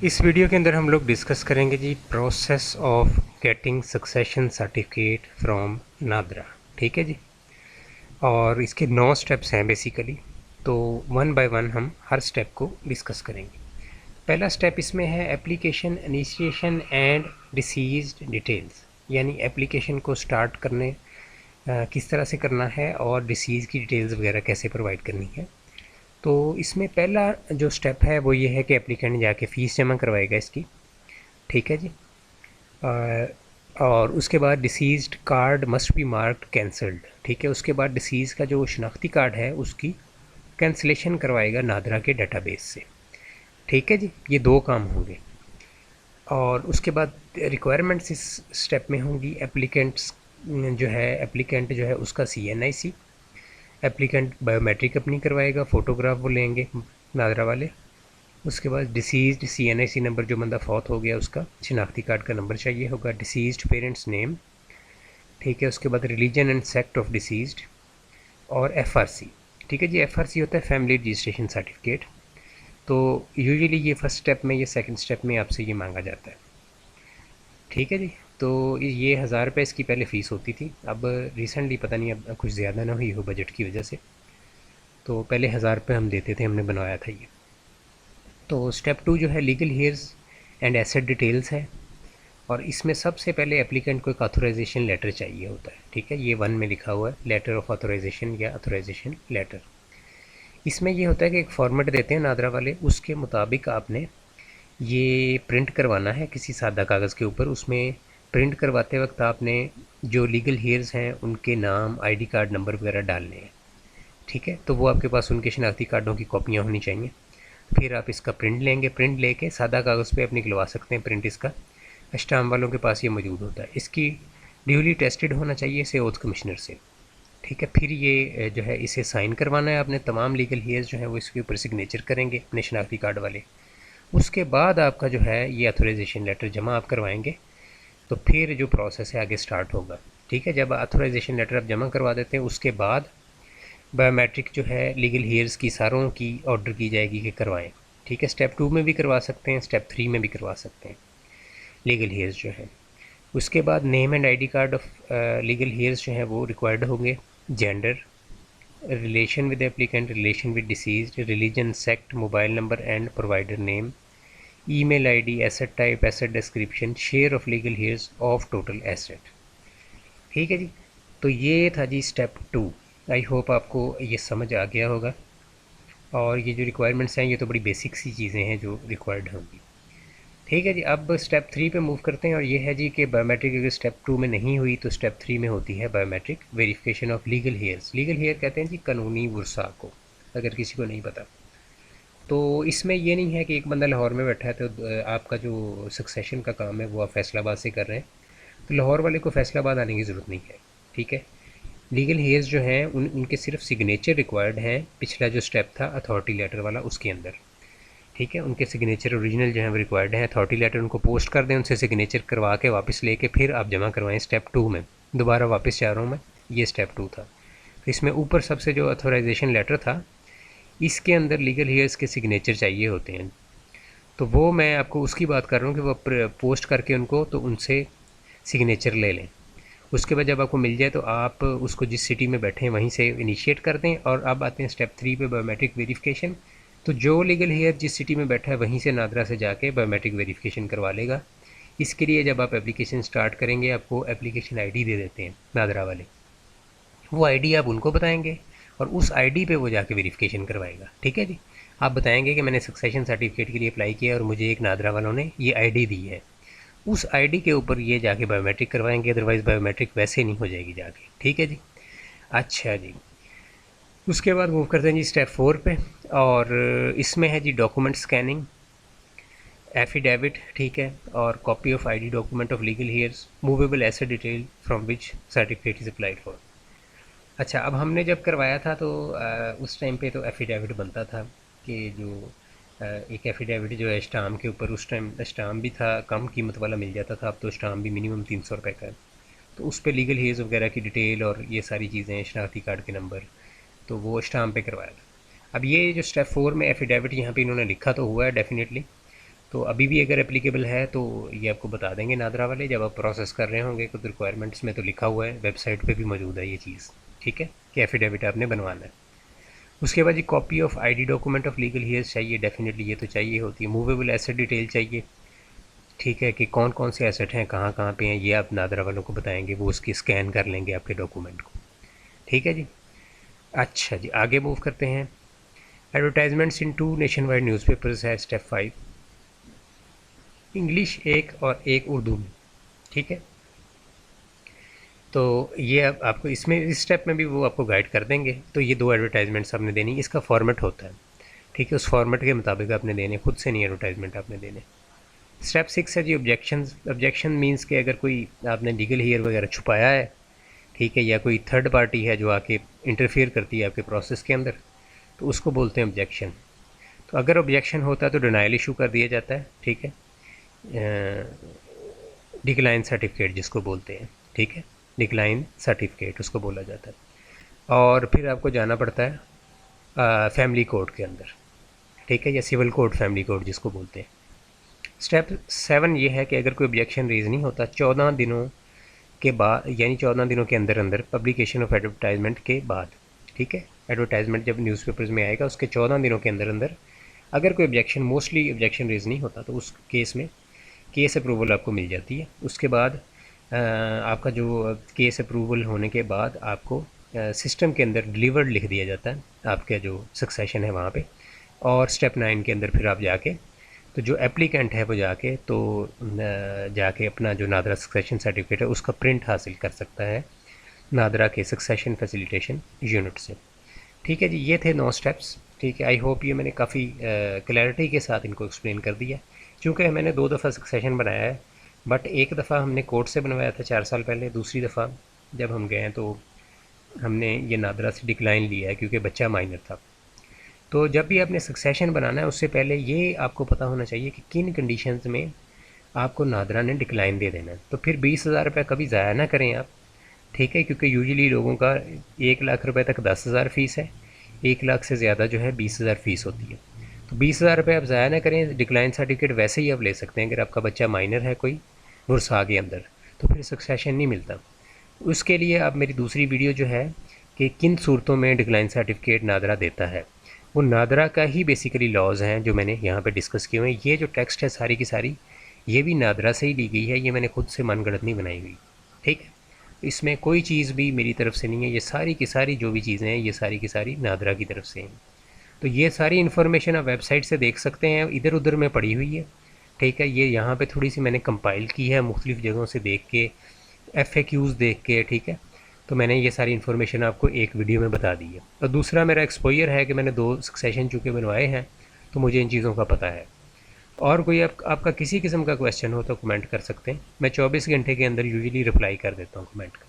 इस वीडियो के अंदर हम लोग डिस्कस करेंगे जी process of getting succession certificate from NADRA. ठीक है जी। और इसके 9 स्टेप्स हैं बेसिकली, तो वन बाय वन हम हर स्टेप को डिस्कस करेंगे। पहला स्टेप इसमें है application initiation and deceased details, यानी एप्लीकेशन को स्टार्ट करने किस तरह से करना है और डिसीज़ की डिटेल्स वगैरह कैसे प्रोवाइड करनी है। तो इसमें पहला जो स्टेप है वो ये है कि एप्लीकेंट जाके फ़ीस जमा करवाएगा इसकी। ठीक है जी। और उसके बाद deceased card must be marked cancelled. ठीक है, उसके बाद डिसीज़ का जो शनाख्ती कार्ड है उसकी कैंसलेशन करवाएगा नादरा के डेटाबेस से। ठीक है जी, ये 2 काम होंगे। और उसके बाद रिक्वायरमेंट्स इस स्टेप में होंगी। एप्लीकेंट जो है उसका CNIC, एप्लीकेंट बायोमेट्रिक अपनी करवाएगा, फ़ोटोग्राफ वो लेंगे नादरा वाले। उसके बाद डिसीज़्ड CNIC नंबर, जो बंदा फौत हो गया उसका शनाख्ती कार्ड का नंबर चाहिए होगा। डिसीज़्ड पेरेंट्स नेम। ठीक है, उसके बाद रिलीजन एंड सेक्ट ऑफ डिसीज़्ड और FRC। ठीक है जी, FRC होता है फैमिली रजिस्ट्रेशन सर्टिफिकेट। तो यूजुअली ये फर्स्ट स्टेप में, ये सेकंड स्टेप में आपसे ये मांगा जाता है। ठीक है जी। तो ये 1000 रुपये इसकी पहले फ़ीस होती थी, अब रिसेंटली पता नहीं अब कुछ ज़्यादा ना हुई हो बजट की वजह से, तो पहले 1000 रुपये हम देते थे, हमने बनवाया था ये। तो स्टेप 2 जो है legal hairs and asset details है, और इसमें सबसे पहले एप्लीकेंट को एक ऑथराइजेशन लेटर चाहिए होता है। ठीक है, ये 1 में लिखा हुआ है, लेटर ऑफ ऑथराइजेशन या ऑथराइजेशन लेटर। इसमें ये होता है कि एक फॉर्मेट देते हैं नादरा वाले, उसके मुताबिक आपने ये प्रिंट करवाना है किसी सादा कागज़ के ऊपर। उसमें प्रिंट करवाते वक्त आपने जो लीगल हेयर्स हैं उनके नाम, ID कार्ड नंबर वगैरह डालने हैं। ठीक है, तो वो आपके पास उनके शनाख्ती कार्डों की कॉपियाँ होनी चाहिए। फिर आप इसका प्रिंट लेंगे, प्रिंट लेके सादा कागज़ पे आप निकलवा सकते हैं प्रिंट इसका। स्टाम्प वालों के पास ये मौजूद होता है। इसकी ड्यूली टेस्टेड होना चाहिए इसे ओथ कमिश्नर से। ठीक है, फिर ये जो है इसे साइन करवाना है आपने। तमाम लीगल हेयर्स जो हैं वो इसके ऊपर सिग्नेचर करेंगे अपने शनाख्ती कार्ड वाले। उसके बाद आपका जो है ये ऑथराइजेशन लेटर जमा आप करवाएंगे, तो फिर जो प्रोसेस है आगे स्टार्ट होगा। ठीक है, जब ऑथराइजेशन लेटर आप जमा करवा देते हैं उसके बाद बायोमेट्रिक जो है लीगल हेयर्स की सारों की ऑर्डर की जाएगी कि करवाएं। ठीक है, स्टेप 2 में भी करवा सकते हैं, स्टेप 3 में भी करवा सकते हैं लीगल हेयर्स जो है। उसके बाद name and ID card of legal hairs जो है वो रिक्वायर्ड होंगे। Gender, relation with applicant, relation with deceased, religion, sect, mobile number and provider name, email ID, asset type, asset description, share of legal hairs of total asset. ठीक है जी। तो ये था जी step 2। I hope आपको ये समझ आ गया होगा। और ये जो रिक्वायरमेंट्स हैं ये तो बड़ी बेसिक सी चीज़ें हैं जो रिक्वायर्ड होंगी। ठीक है जी, अब स्टेप 3 पे मूव करते हैं, और ये है जी कि बायोमेट्रिक अगर स्टेप 2 में नहीं हुई तो स्टेप 3 में होती है biometric verification of legal heirs. Legal heir कहते हैं जी कानूनी वर्सा को, अगर किसी को नहीं पता। तो इसमें ये नहीं है कि एक बंदा लाहौर में बैठा है तो आपका जो सक्सेशन का काम है वो आप फैसलाबाद से कर रहे हैं, तो लाहौर वाले को फैसलाबाद आने की ज़रूरत नहीं है। ठीक है, लीगल हेयर्स जो हैं उनके सिर्फ सिग्नेचर रिक्वायर्ड हैं, पिछला जो स्टेप था अथॉरिटी लेटर वाला उसके अंदर। ठीक है, उनके सिग्नेचर ओरिजिनल जो है वो रिक्वायर्ड है। अथॉरिटी लेटर उनको पोस्ट कर दें, उनसे सिग्नेचर करवा के वापस लेके फिर आप जमा करवाएं स्टेप 2 में। दोबारा वापस जा रहा हूँ मैं, ये स्टेप 2 था। तो इसमें ऊपर सबसे जो अथोराइजेशन लेटर था इसके अंदर लीगल हेयर्स के सिग्नेचर चाहिए होते हैं, तो वो मैं आपको उसकी बात कर रहा हूँ कि वो पोस्ट करके उनको तो उनसे सिग्नेचर ले लें। उसके बाद जब आपको मिल जाए तो आप उसको जिस सिटी में बैठे हैं वहीं से इनिशिएट कर दें। और अब आते हैं स्टेप 3 पे, बायोमेट्रिक वेरिफिकेशन। तो जो लीगल हेयर जिस सिटी में बैठा है वहीं से नादरा से जाके बायोमेट्रिक वेरिफिकेशन करवा लेगा। इसके लिए जब आप एप्लीकेशन स्टार्ट करेंगे आपको एप्लीकेशन ID दे देते हैं नादरा वाले, वो ID आप उनको बताएंगे और उस ID पे वो जाके वेरिफिकेशन करवाएगा। ठीक है जी, आप बताएंगे कि मैंने सक्सेशन सर्टिफिकेट के लिए अप्लाई किया और मुझे एक नादरा वालों ने ये ID दी है, उस ID के ऊपर ये जाके बायोमेट्रिक करवाएंगे, अदरवाइज़ बायोमेट्रिक वैसे नहीं हो जाएगी जाके। ठीक है जी। अच्छा जी, उसके बाद मूव करते हैं जी स्टेप 4 पे, और इसमें है जी डॉक्यूमेंट स्कैनिंग, एफिडेविट। ठीक है, और copy of ID document of legal hairs, movable asset detail from which certificate is applied for. अच्छा, अब हमने जब करवाया था तो उस टाइम पे तो एफिडेविट बनता था कि जो एक एफिडेविट जो है स्टाम्प के ऊपर, उस टाइम स्टाम्प भी था कम कीमत वाला मिल जाता था, अब तो स्टाम्प भी मिनिमम 300 रुपये का है। तो उस पर लीगल हेयर्स वगैरह की डिटेल और ये सारी चीज़ें, शनाख्ती कार्ड के नंबर, तो वो स्टाम्प पे करवाया था। अब ये जो स्टेप 4 में एफिडेविट यहाँ पे इन्होंने लिखा तो हुआ है डेफिनेटली, तो अभी भी अगर एप्लीकेबल है तो ये आपको बता देंगे नादरा वाले, जब आप प्रोसेस कर रहे होंगे कुछ रिक्वायरमेंट्स में तो लिखा हुआ है, वेबसाइट पे भी मौजूद है ये चीज़, ठीक है, कि एफिडेविट आपने बनवाना है। उसके बाद ये copy of ID document of legal heirs चाहिए, डेफिनेटली ये तो चाहिए होती है। मूवेबल एसेट डिटेल चाहिए, ठीक है, कि कौन कौन से एसेट हैं, कहाँ कहाँ पे हैं, ये आप नादरा वालों को बताएंगे, वो उसकी स्कैन कर लेंगे आपके डॉक्यूमेंट को, ठीक है जी। अच्छा जी, आगे मूव करते हैं। एडवर्टाइजमेंट्स इन 2 नेशन वाइड न्यूज़पेपर्स है स्टेप 5, इंग्लिश एक और एक उर्दू में, ठीक है। तो ये अब आपको इसमें इस स्टेप में भी वो आपको गाइड कर देंगे। तो ये 2 एडवर्टाइजमेंट्स आपने देनी, इसका फॉर्मेट होता है, ठीक है, उस फॉर्मेट के मुताबिक आपने देने, खुद से नहीं एडवर्टाइजमेंट आपने देने। स्टेप 6 है जी ऑब्जेक्शन मीन्स के अगर कोई आपने लीगल हेयर वगैरह छुपाया है, ठीक है, या कोई थर्ड पार्टी है जो आके इंटरफेयर करती है आपके प्रोसेस के अंदर, तो उसको बोलते हैं ऑब्जेक्शन। तो अगर ऑब्जेक्शन होता है तो डिनाइल इशू कर दिया जाता है, ठीक है, डिक्लाइन सर्टिफिकेट जिसको बोलते हैं, ठीक है, डिक्लाइन सर्टिफिकेट उसको बोला जाता है। और फिर आपको जाना पड़ता है फैमिली कोर्ट के अंदर, ठीक है, या सिविल कोर्ट, फैमिली कोर्ट जिसको बोलते हैं। स्टेप 7 ये है कि अगर कोई ऑब्जेक्शन रेज नहीं होता 14 दिनों के बाद, यानी 14 दिनों के अंदर अंदर पब्लिकेशन ऑफ एडवर्टाइजमेंट के बाद, ठीक है, एडवर्टाइजमेंट जब न्यूज़पेपर्स में आएगा उसके 14 दिनों के अंदर अंदर अगर कोई ऑब्जेक्शन, मोस्टली ऑब्जेक्शन रेज नहीं होता, तो उस केस में केस अप्रूवल आपको मिल जाती है। उसके बाद आपका जो केस अप्रूवल होने के बाद आपको सिस्टम के अंदर डिलीवर्ड लिख दिया जाता है, आपका जो सक्सेशन है वहाँ पे। और स्टेप 9 के अंदर फिर आप जाके, तो जो एप्लीकेंट है वो जाके जाके अपना जो नादरा सक्सेशन सर्टिफिकेट है उसका प्रिंट हासिल कर सकता है नादरा के सक्सेशन फैसिलिटेशन यूनिट से, ठीक है जी। ये थे 9 स्टेप्स, ठीक है। आई होप ये मैंने काफ़ी क्लैरिटी के साथ इनको एक्सप्लेन कर दिया, क्योंकि मैंने 2 दफ़ा सक्सेशन बनाया है, बट एक दफ़ा हमने कोर्ट से बनवाया था 4 साल पहले, दूसरी दफ़ा जब हम गए तो हमने ये नादरा से डिक्लाइन लिया है क्योंकि बच्चा माइनर था। तो जब भी आपने सक्सेशन बनाना है उससे पहले ये आपको पता होना चाहिए कि किन कंडीशंस में आपको नादरा ने डिक्लाइन दे देना है। तो फिर 20,000 रुपये कभी ज़ाया ना करें आप, ठीक है, क्योंकि यूजुअली लोगों का 1 लाख रुपए तक 10,000 फ़ीस है, 1 लाख से ज़्यादा जो है 20,000 फ़ीस होती है। तो 20,000 रुपये आप ज़ाया ना करें, डिक्लाइन सर्टिफिकेट वैसे ही आप ले सकते हैं अगर आपका बच्चा माइनर है कोई बुरसा के अंदर, तो फिर सक्सेशन नहीं मिलता। उसके लिए आप मेरी दूसरी वीडियो जो है कि किन सूरतों में डिक्लाइन सर्टिफिकेट नादरा देता है, वो नादरा का ही बेसिकली लॉज हैं जो मैंने यहाँ पे डिस्कस किए हुए हैं। ये जो टेक्स्ट है सारी की सारी ये भी नादरा से ही ली गई है, ये मैंने खुद से मनगढ़ंत नहीं बनाई हुई, ठीक है। इसमें कोई चीज़ भी मेरी तरफ से नहीं है, ये सारी की सारी जो भी चीज़ें हैं ये सारी की सारी नादरा की तरफ से हैं। तो ये सारी इन्फॉर्मेशन आप वेबसाइट से देख सकते हैं, इधर उधर में पड़ी हुई है, ठीक है। ये यहाँ पे थोड़ी सी मैंने कंपाइल की है मुख्तलिफ़ जगहों से देख के, FAQs देख के, ठीक है। तो मैंने ये सारी इन्फॉर्मेशन आपको एक वीडियो में बता दी है। और दूसरा मेरा एक्सपोजर है कि मैंने 2 सक्सेशन चूँकि बनवाए हैं तो मुझे इन चीज़ों का पता है। और कोई आपका किसी किस्म का क्वेश्चन हो तो कमेंट कर सकते हैं, मैं 24 घंटे के अंदर यूजुअली रिप्लाई कर देता हूँ कमेंट का।